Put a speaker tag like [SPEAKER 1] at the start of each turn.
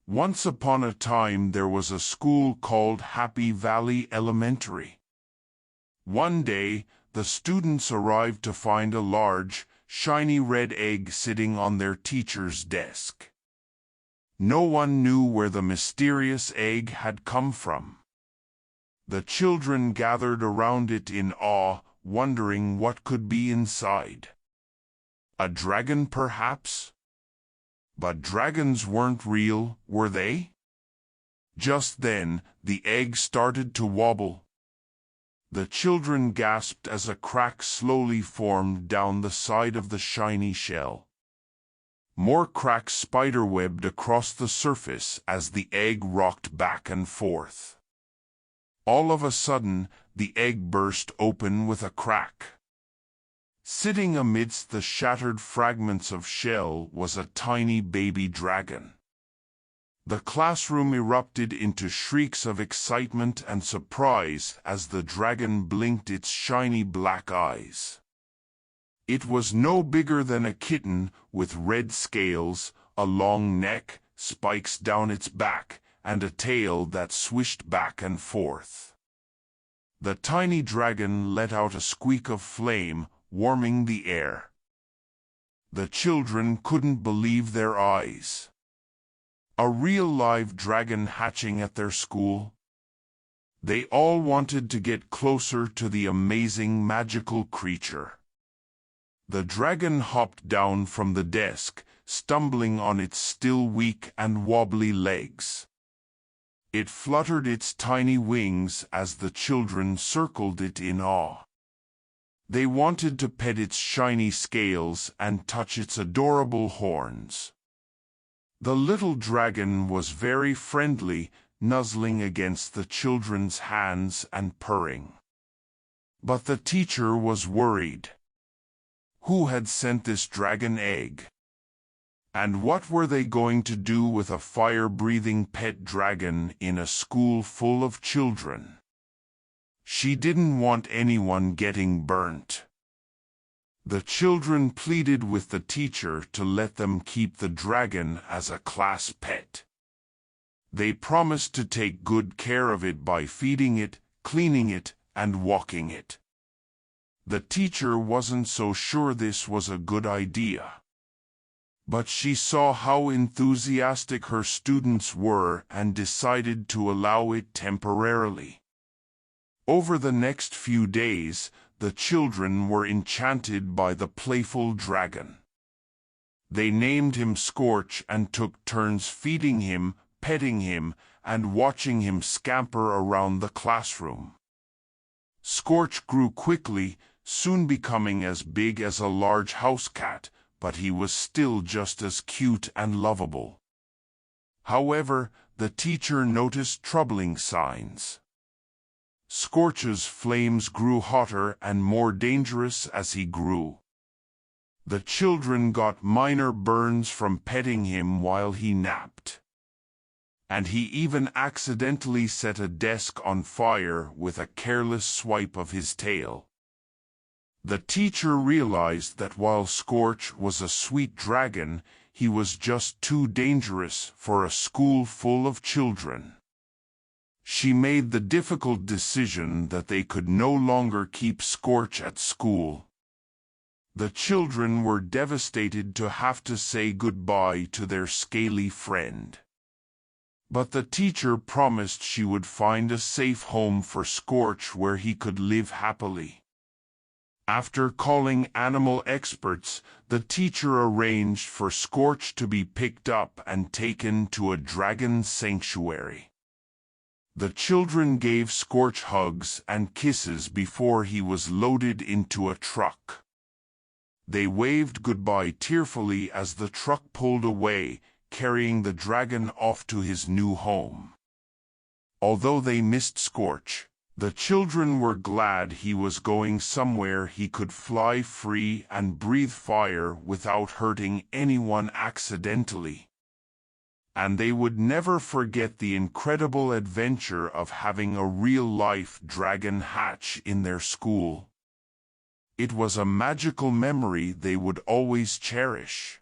[SPEAKER 1] Once upon a time there was a school called Happy Valley Elementary. One day, the students arrived to find a large, shiny red egg sitting on their teacher's desk. No one knew where the mysterious egg had come from. The children gathered around it in awe, wondering what could be inside. A dragon, perhaps? But dragons weren't real, were they? Just then, the egg started to wobble. The children gasped as a crack slowly formed down the side of the shiny shell. More cracks spiderwebbed across the surface as the egg rocked back and forth. All of a sudden, the egg burst open with a crack. Sitting amidst the shattered fragments of shell was a tiny baby dragon. The classroom erupted into shrieks of excitement and surprise as the dragon blinked its shiny black eyes. It was no bigger than a kitten, with red scales, a long neck, spikes down its back, and a tail that swished back and forth. The tiny dragon let out a squeak of flame, warming the air. The children couldn't believe their eyes. A real live dragon hatching at their school? They all wanted to get closer to the amazing magical creature. The dragon hopped down from the desk, stumbling on its still weak and wobbly legs. It fluttered its tiny wings as the children circled it in awe. They wanted to pet its shiny scales and touch its adorable horns. The little dragon was very friendly, nuzzling against the children's hands and purring. But the teacher was worried. Who had sent this dragon egg? And what were they going to do with a fire-breathing pet dragon in a school full of children? She didn't want anyone getting burnt. The children pleaded with the teacher to let them keep the dragon as a class pet. They promised to take good care of it by feeding it, cleaning it, and walking it. The teacher wasn't so sure this was a good idea. But she saw how enthusiastic her students were and decided to allow it temporarily. Over the next few days, the children were enchanted by the playful dragon. They named him Scorch and took turns feeding him, petting him, and watching him scamper around the classroom. Scorch grew quickly, soon becoming as big as a large house cat, but he was still just as cute and lovable. However, the teacher noticed troubling signs. Scorch's flames grew hotter and more dangerous as he grew. The children got minor burns from petting him while he napped. And he even accidentally set a desk on fire with a careless swipe of his tail. The teacher realized that while Scorch was a sweet dragon, he was just too dangerous for a school full of children. She made the difficult decision that they could no longer keep Scorch at school. The children were devastated to have to say goodbye to their scaly friend. But the teacher promised she would find a safe home for Scorch where he could live happily. After calling animal experts, the teacher arranged for Scorch to be picked up and taken to a dragon sanctuary. The children gave Scorch hugs and kisses before he was loaded into a truck. They waved goodbye tearfully as the truck pulled away, carrying the dragon off to his new home. Although they missed Scorch, the children were glad he was going somewhere he could fly free and breathe fire without hurting anyone accidentally. And they would never forget the incredible adventure of having a real-life dragon hatch in their school. It was a magical memory they would always cherish.